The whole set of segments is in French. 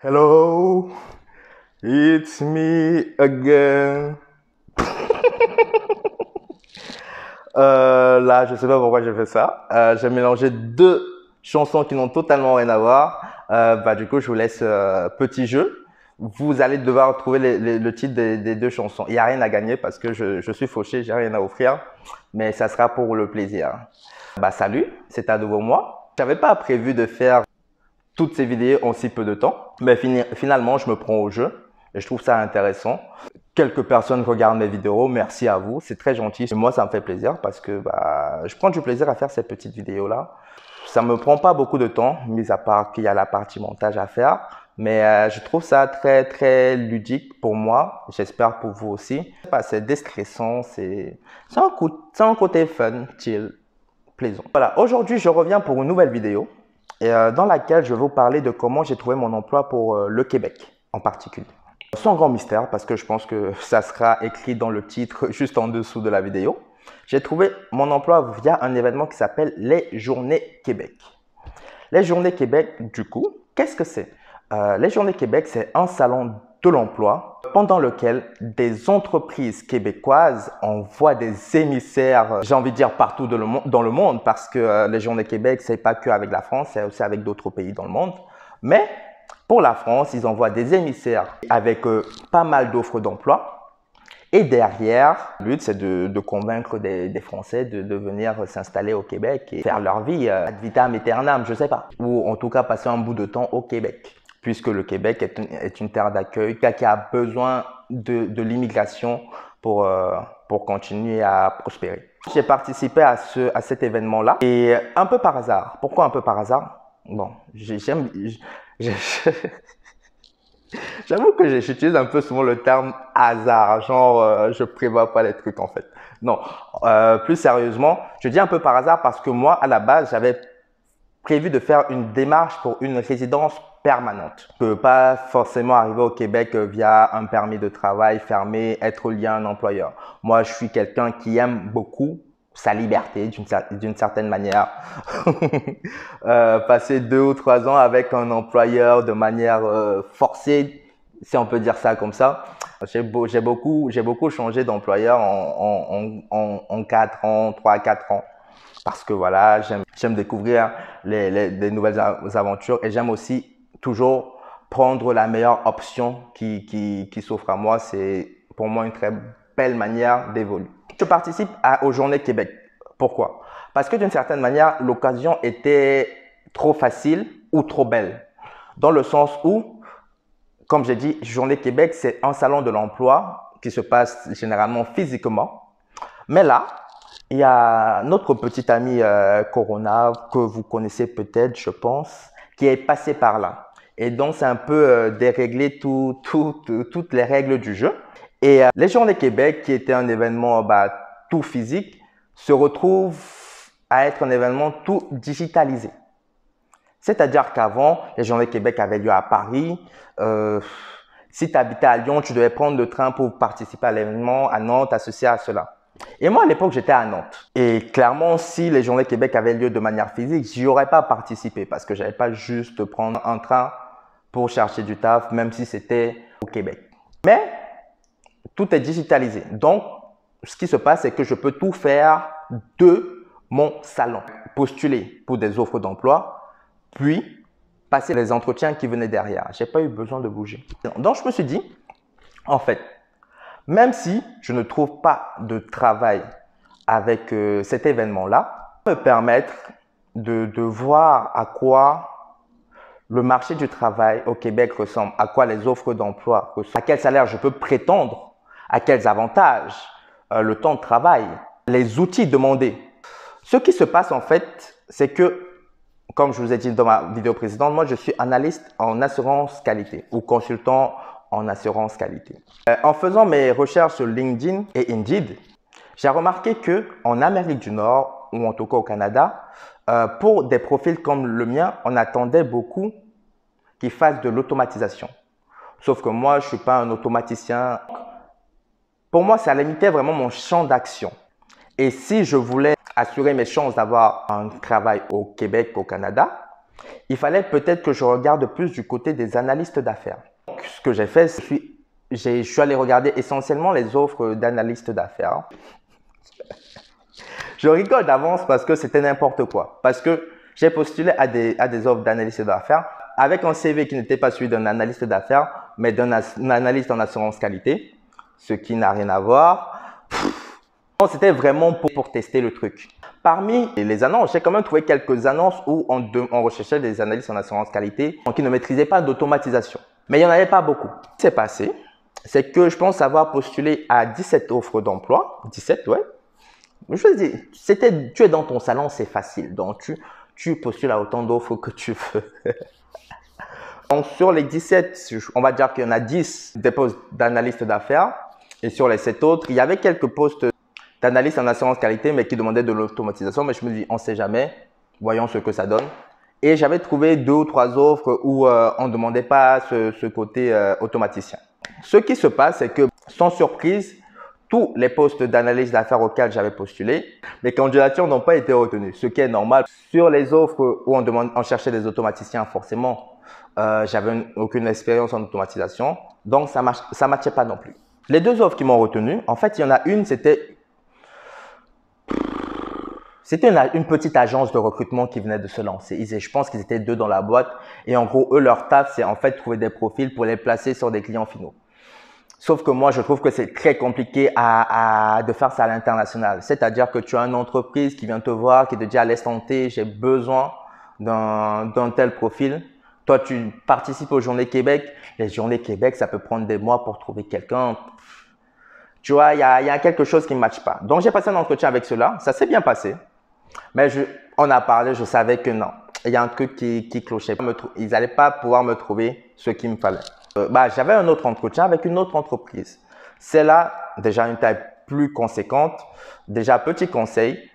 Hello, it's me again. Là, je sais pas pourquoi j'ai fait ça. J'ai mélangé deux chansons qui n'ont totalement rien à voir. Du coup, je vous laisse petit jeu. Vous allez devoir trouver le titre des deux chansons. Il n'y a rien à gagner parce que je suis fauché, j'ai rien à offrir. Mais ça sera pour le plaisir. Salut, c'est à nouveau moi. J'avais pas prévu de faire toutes ces vidéos en si peu de temps. Mais finalement, je me prends au jeu et je trouve ça intéressant. Quelques personnes regardent mes vidéos, merci à vous, c'est très gentil. Et moi, ça me fait plaisir parce que je prends du plaisir à faire ces petites vidéos-là. Ça me prend pas beaucoup de temps, mis à part qu'il y a la partie montage à faire. Mais je trouve ça très, très ludique pour moi. J'espère pour vous aussi. C'est déstressant, c'est un côté fun, chill, plaisant. Voilà, aujourd'hui, je reviens pour une nouvelle vidéo dans laquelle je vais vous parler de comment j'ai trouvé mon emploi pour le Québec en particulier. Sans grand mystère, parce que je pense que ça sera écrit dans le titre juste en dessous de la vidéo. J'ai trouvé mon emploi via un événement qui s'appelle les Journées Québec. Les Journées Québec, du coup, qu'est-ce que c'est? Les Journées Québec, c'est un salon de l'emploi pendant lequel des entreprises québécoises envoient des émissaires, j'ai envie de dire partout dans le monde, parce que les Journées Québec, c'est pas que avec la France, c'est aussi avec d'autres pays dans le monde. Mais pour la France, ils envoient des émissaires avec pas mal d'offres d'emploi. Et derrière, le but, c'est de convaincre des Français de venir s'installer au Québec et faire leur vie ad vitam aeternam, je sais pas. Ou en tout cas passer un bout de temps au Québec. Puisque le Québec est une terre d'accueil qui a besoin de l'immigration pour continuer à prospérer. J'ai participé à cet événement-là et un peu par hasard. Pourquoi un peu par hasard? Bon, j'avoue que j'utilise un peu souvent le terme hasard, genre je prévois pas les trucs en fait. Non, plus sérieusement, je dis un peu par hasard parce que moi, à la base, j'avais prévu de faire une démarche pour une résidence permanente. Je ne peux pas forcément arriver au Québec via un permis de travail fermé, être lié à un employeur. Moi, je suis quelqu'un qui aime beaucoup sa liberté d'une certaine manière. Passer 2 ou 3 ans avec un employeur de manière forcée, si on peut dire ça comme ça. J'ai beaucoup changé d'employeur en 4 ans, 3 à 4 ans. Parce que voilà, j'aime découvrir des nouvelles aventures et j'aime aussi toujours prendre la meilleure option qui s'offre à moi. C'est pour moi une très belle manière d'évoluer. Je participe aux Journées Québec. Pourquoi? Parce que d'une certaine manière, l'occasion était trop facile ou trop belle. Dans le sens où, comme j'ai dit, Journée Québec, c'est un salon de l'emploi qui se passe généralement physiquement. Mais là, il y a notre petit ami Corona, que vous connaissez peut-être, je pense, qui est passé par là. Et donc, c'est un peu déréglé toutes les règles du jeu. Et les Journées Québec, qui était un événement tout physique, se retrouve à être un événement tout digitalisé. C'est-à-dire qu'avant, les Journées Québec avaient lieu à Paris. Si tu habitais à Lyon, tu devais prendre le train pour participer à l'événement, à Nantes, associé à cela. Et moi, à l'époque, j'étais à Nantes. Et clairement, si les Journées Québec avaient lieu de manière physique, j'y aurais pas participé parce que j'avais pas juste prendre un train pour chercher du taf, même si c'était au Québec. Mais tout est digitalisé. Donc, ce qui se passe, c'est que je peux tout faire de mon salon. Postuler pour des offres d'emploi, puis passer les entretiens qui venaient derrière. J'ai pas eu besoin de bouger. Donc, je me suis dit, en fait, même si je ne trouve pas de travail avec cet événement-là, me permettre de voir à quoi le marché du travail au Québec ressemble, à quoi les offres d'emploi ressemblent, à quel salaire je peux prétendre, à quels avantages, le temps de travail, les outils demandés. Ce qui se passe en fait, c'est que, comme je vous ai dit dans ma vidéo précédente, moi je suis analyste en assurance qualité ou consultant en assurance qualité. En faisant mes recherches sur LinkedIn et Indeed, j'ai remarqué que en Amérique du Nord, ou en tout cas au Canada, pour des profils comme le mien, on attendait beaucoup qu'ils fassent de l'automatisation. Sauf que moi, je ne suis pas un automaticien. Pour moi, ça limitait vraiment mon champ d'action. Et si je voulais assurer mes chances d'avoir un travail au Québec, au Canada, il fallait peut-être que je regarde plus du côté des analystes d'affaires. Ce que j'ai fait, je suis allé regarder essentiellement les offres d'analystes d'affaires. Je rigole d'avance parce que c'était n'importe quoi. Parce que j'ai postulé à des offres d'analystes d'affaires avec un CV qui n'était pas celui d'un analyste d'affaires, mais d'un analyste en assurance qualité, ce qui n'a rien à voir. C'était vraiment pour tester le truc. Parmi les annonces, j'ai quand même trouvé quelques annonces où on recherchait des analystes en assurance qualité qui ne maîtrisaient pas d'automatisation. Mais il n'y en avait pas beaucoup. Ce qui s'est passé, c'est que je pense avoir postulé à 17 offres d'emploi. 17, ouais. Je veux dire, tu es dans ton salon, c'est facile. Donc, tu postules à autant d'offres que tu veux. Donc, sur les 17, on va dire qu'il y en a 10 des postes d'analyste d'affaires. Et sur les 7 autres, il y avait quelques postes d'analyste en assurance qualité, mais qui demandaient de l'automatisation. Mais je me dis, on ne sait jamais. Voyons ce que ça donne. Et j'avais trouvé 2 ou 3 offres où on ne demandait pas ce côté automaticien. Ce qui se passe, c'est que, sans surprise, tous les postes d'analyse d'affaires auxquels j'avais postulé, mes candidatures n'ont pas été retenues, ce qui est normal. Sur les offres où on cherchait des automaticiens, forcément, j'avais aucune expérience en automatisation, donc ça ne matchait pas non plus. Les 2 offres qui m'ont retenu, en fait, il y en a une, c'était une petite agence de recrutement qui venait de se lancer. Je pense qu'ils étaient 2 dans la boîte et en gros, eux, leur taf, c'est en fait trouver des profils pour les placer sur des clients finaux. Sauf que moi, je trouve que c'est très compliqué de faire ça à l'international. C'est-à-dire que tu as une entreprise qui vient te voir, qui te dit à l'instant T, j'ai besoin d'un tel profil. Toi, tu participes aux Journées Québec. Les Journées Québec, ça peut prendre des mois pour trouver quelqu'un. Tu vois, il y a quelque chose qui ne matche pas. Donc, j'ai passé un entretien avec ceux-là. Ça s'est bien passé. Mais on a parlé, je savais que non. Il y a un truc qui clochait. Ils n'allaient pas pouvoir me trouver ce qu'il me fallait. J'avais un autre entretien avec une autre entreprise. C'est là déjà une taille plus conséquente. Déjà, petit conseil,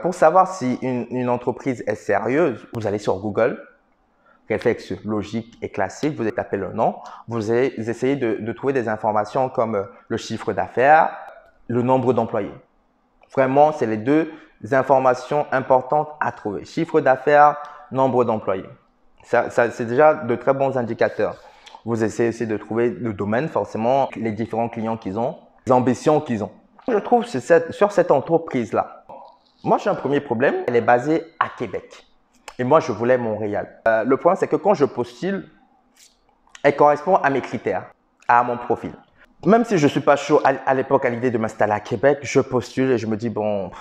pour savoir si une entreprise est sérieuse, vous allez sur Google, réflexe logique et classique, vous tapez le nom, vous essayez de trouver des informations comme le chiffre d'affaires, le nombre d'employés. Vraiment, c'est les 2 informations importantes à trouver. Chiffre d'affaires, nombre d'employés. C'est déjà de très bons indicateurs. Vous essayez aussi de trouver le domaine, forcément, les différents clients qu'ils ont, les ambitions qu'ils ont. Je trouve sur cette entreprise-là, moi j'ai un premier problème, elle est basée à Québec. Et moi, je voulais Montréal. Le problème, c'est que quand je postule, elle correspond à mes critères, à mon profil. Même si je ne suis pas chaud à l'époque à l'idée de m'installer à Québec, je postule et je me dis, bon,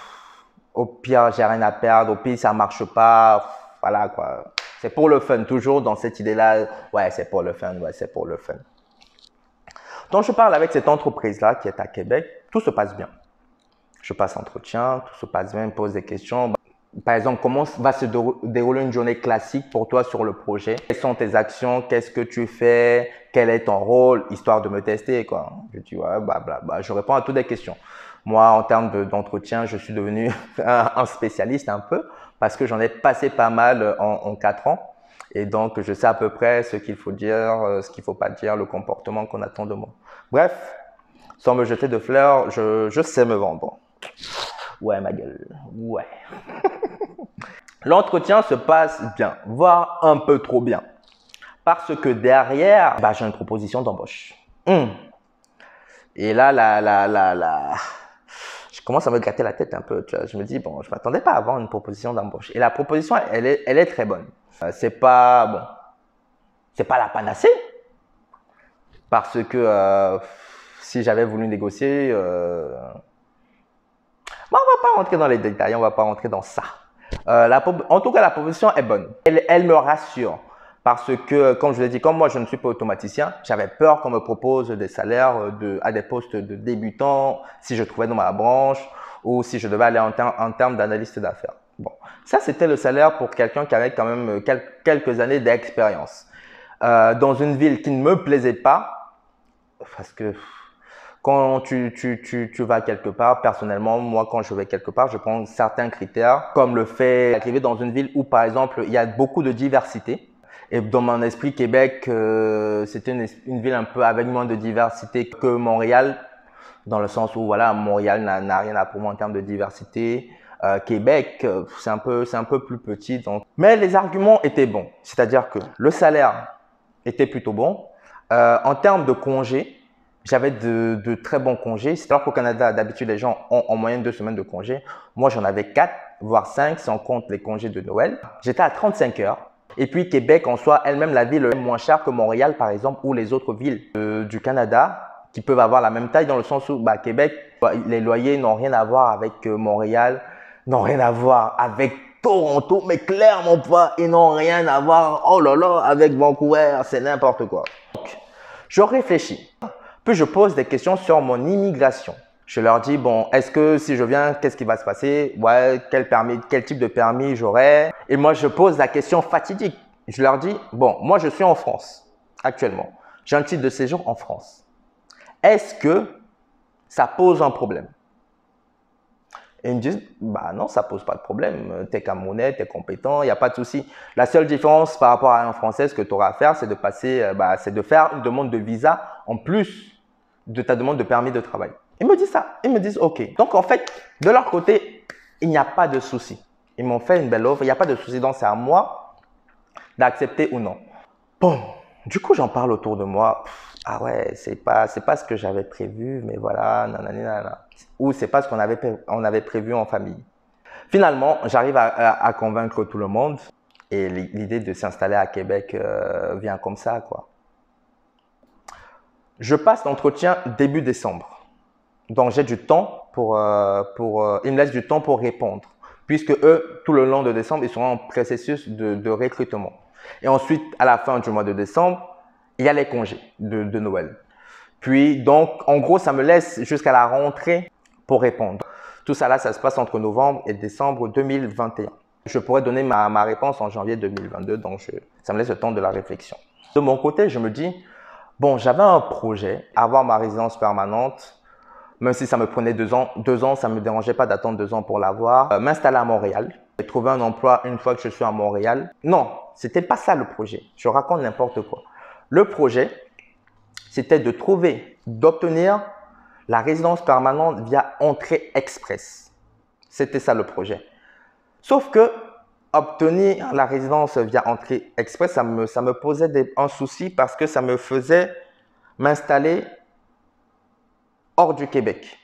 au pire, j'ai rien à perdre, au pire, ça ne marche pas, voilà quoi. C'est pour le fun, toujours dans cette idée-là, ouais, c'est pour le fun, ouais, c'est pour le fun. Donc, je parle avec cette entreprise-là qui est à Québec, tout se passe bien. Je passe l'entretien, tout se passe bien, ils me posent des questions. Par exemple, comment va se dérouler une journée classique pour toi sur le projet? Quelles sont tes actions? Qu'est-ce que tu fais? Quel est ton rôle? Histoire de me tester, quoi. Je dis, ouais, je réponds à toutes les questions. Moi, en termes d'entretien, je suis devenu un spécialiste un peu parce que j'en ai passé pas mal en 4 ans. Et donc, je sais à peu près ce qu'il faut dire, ce qu'il ne faut pas dire, le comportement qu'on attend de moi. Bref, sans me jeter de fleurs, je sais me vendre. Ouais, ma gueule, ouais. L'entretien se passe bien, voire un peu trop bien. Parce que derrière, j'ai une proposition d'embauche. Et là, je commence à me gratter la tête un peu. Tu vois. Je me dis, bon, je ne m'attendais pas à avoir une proposition d'embauche. Et la proposition, elle est très bonne. C'est pas la panacée. Parce que si j'avais voulu négocier, on ne va pas rentrer dans les détails, on ne va pas rentrer dans ça. En tout cas, la proposition est bonne. Elle me rassure. Parce que, comme je l'ai dit, comme moi, je ne suis pas automaticien, j'avais peur qu'on me propose des salaires à des postes de débutants si je trouvais dans ma branche ou si je devais aller en termes d'analyste d'affaires. Bon, ça, c'était le salaire pour quelqu'un qui avait quand même quelques années d'expérience. Dans une ville qui ne me plaisait pas, parce que quand tu vas quelque part, personnellement, moi, quand je vais quelque part, je prends certains critères, comme le fait d'arriver dans une ville où, par exemple, il y a beaucoup de diversité. Et dans mon esprit, Québec, c'était une ville un peu avec moins de diversité que Montréal, dans le sens où, voilà, Montréal n'a rien à pour moi en termes de diversité. Québec, c'est un peu plus petit. Donc. Mais les arguments étaient bons. C'est-à-dire que le salaire était plutôt bon. En termes de congés, j'avais de très bons congés. C'est alors qu'au Canada, d'habitude, les gens ont en moyenne 2 semaines de congés. Moi, j'en avais 4, voire 5, si on compte les congés de Noël. J'étais à 35 heures. Et puis, Québec, en soi, elle-même, la ville est moins chère que Montréal, par exemple, ou les autres villes du Canada qui peuvent avoir la même taille dans le sens où Québec, les loyers n'ont rien à voir avec Montréal, n'ont rien à voir avec Toronto, mais clairement pas. Ils n'ont rien à voir, oh là là, avec Vancouver, c'est n'importe quoi. Donc, je réfléchis. Puis je pose des questions sur mon immigration. Je leur dis, bon, est-ce que si je viens, qu'est-ce qui va se passer? Ouais, quel type de permis j'aurai? Et moi, je pose la question fatidique. Je leur dis, bon, moi, je suis en France actuellement. J'ai un titre de séjour en France. Est-ce que ça pose un problème? Et ils me disent, bah non, ça pose pas de problème. Tu es Camerounais, tu es compétent, il n'y a pas de souci. La seule différence par rapport à un Français, ce que tu auras à faire, c'est de passer, c'est de faire une demande de visa en plus de ta demande de permis de travail. Ils me disent ça. Ils me disent, OK. Donc, en fait, de leur côté, il n'y a pas de souci. Ils m'ont fait une belle offre. Il n'y a pas de souci. Donc, c'est à moi d'accepter ou non. Bon, du coup, j'en parle autour de moi. Ah ouais, c'est pas ce que j'avais prévu, mais voilà, nanana. Ou c'est pas ce qu'on avait prévu en famille. Finalement, j'arrive à convaincre tout le monde. Et l'idée de s'installer à Québec vient comme ça, quoi. Je passe l'entretien début décembre. Donc, j'ai du temps ils me laissent du temps pour répondre. Puisque eux, tout le long de décembre, ils seront en processus de recrutement. Et ensuite, à la fin du mois de décembre, il y a les congés de Noël. Puis, donc, en gros, ça me laisse jusqu'à la rentrée pour répondre. Tout ça là, ça se passe entre novembre et décembre 2021. Je pourrais donner ma réponse en janvier 2022. Donc, ça me laisse le temps de la réflexion. De mon côté, je me dis, bon, j'avais un projet, avoir ma résidence permanente, même si ça me prenait 2 ans. 2 ans, ça ne me dérangeait pas d'attendre 2 ans pour l'avoir. M'installer à Montréal et trouver un emploi une fois que je suis à Montréal. Non, c'était pas ça le projet. Je raconte n'importe quoi. Le projet, c'était d'obtenir la résidence permanente via entrée express. C'était ça le projet. Sauf que obtenir la résidence via entrée express, ça me posait un souci parce que ça me faisait m'installer hors du Québec.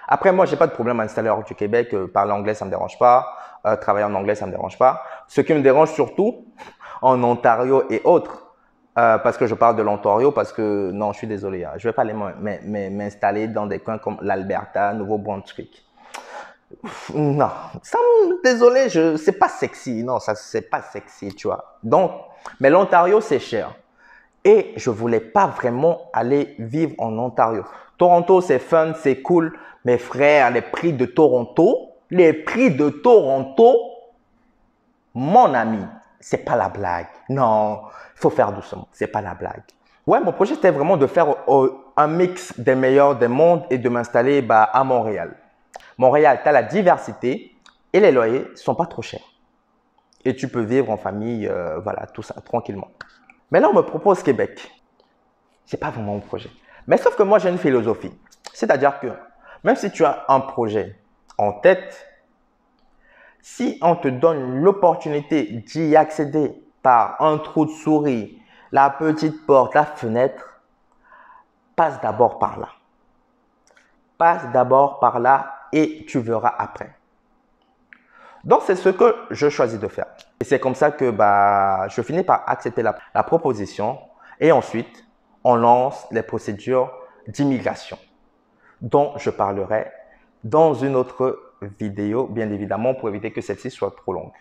Après, moi, je n'ai pas de problème à m'installer hors du Québec. Parler anglais, ça ne me dérange pas. Travailler en anglais, ça ne me dérange pas. Ce qui me dérange surtout, en Ontario et autres, parce que je parle de l'Ontario, parce que, non, je suis désolé, hein, je ne vais pas aller m'installer dans des coins comme l'Alberta, Nouveau-Brunswick. Non, désolé, c'est pas sexy. Non, ça, c'est pas sexy, tu vois. Donc, mais l'Ontario, c'est cher. Et je voulais pas vraiment aller vivre en Ontario. Toronto, c'est fun, c'est cool. Mais frère, les prix de Toronto, mon ami, c'est pas la blague. Non, il faut faire doucement, c'est pas la blague. Ouais, mon projet, c'était vraiment de faire un mix des meilleurs des mondes et de m'installer à Montréal. Montréal, tu as la diversité et les loyers ne sont pas trop chers. Et tu peux vivre en famille, voilà, tout ça, tranquillement. Mais là, on me propose Québec. Ce n'est pas vraiment mon projet. Mais sauf que moi, j'ai une philosophie. C'est-à-dire que même si tu as un projet en tête, si on te donne l'opportunité d'y accéder par un trou de souris, la petite porte, la fenêtre, passe d'abord par là. Passe d'abord par là et tu verras après. Donc, c'est ce que je choisis de faire. Et c'est comme ça que je finis par accepter la proposition et ensuite, on lance les procédures d'immigration dont je parlerai dans une autre vidéo, bien évidemment, pour éviter que celle-ci soit trop longue.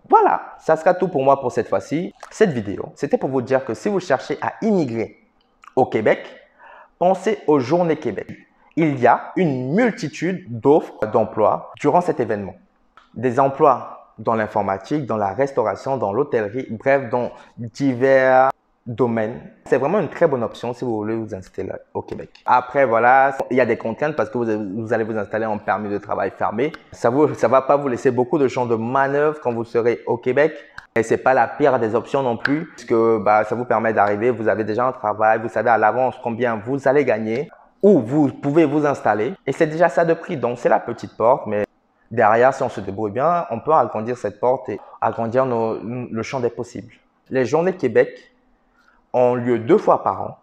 Voilà, ça sera tout pour moi pour cette fois-ci. Cette vidéo, c'était pour vous dire que si vous cherchez à immigrer au Québec, pensez aux Journées Québec. Il y a une multitude d'offres d'emploi durant cet événement. Des emplois dans l'informatique, dans la restauration, dans l'hôtellerie, bref, dans divers domaines. C'est vraiment une très bonne option si vous voulez vous installer au Québec. Après, voilà, il y a des contraintes parce que vous allez vous installer en permis de travail fermé. Ça va pas vous laisser beaucoup de champs de manœuvre quand vous serez au Québec. Et c'est pas la pire des options non plus, puisque ça vous permet d'arriver, vous avez déjà un travail, vous savez à l'avance combien vous allez gagner, où vous pouvez vous installer. Et c'est déjà ça de prix, donc c'est la petite porte, mais derrière, si on se débrouille bien, on peut agrandir cette porte et agrandir le champ des possibles. Les Journées Québec ont lieu 2 fois par an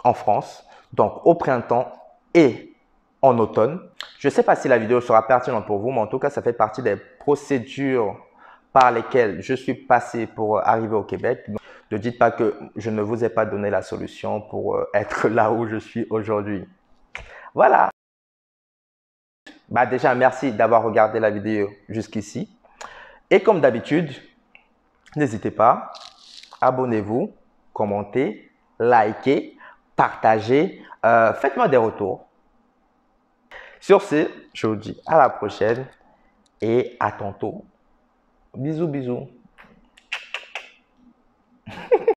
en France, donc au printemps et en automne. Je ne sais pas si la vidéo sera pertinente pour vous, mais en tout cas, ça fait partie des procédures par lesquelles je suis passé pour arriver au Québec. Donc, ne dites pas que je ne vous ai pas donné la solution pour être là où je suis aujourd'hui. Voilà. Bah déjà, merci d'avoir regardé la vidéo jusqu'ici. Et comme d'habitude, n'hésitez pas, abonnez-vous, commentez, likez, partagez, faites-moi des retours. Sur ce, je vous dis à la prochaine et à tantôt. Bisous, bisous.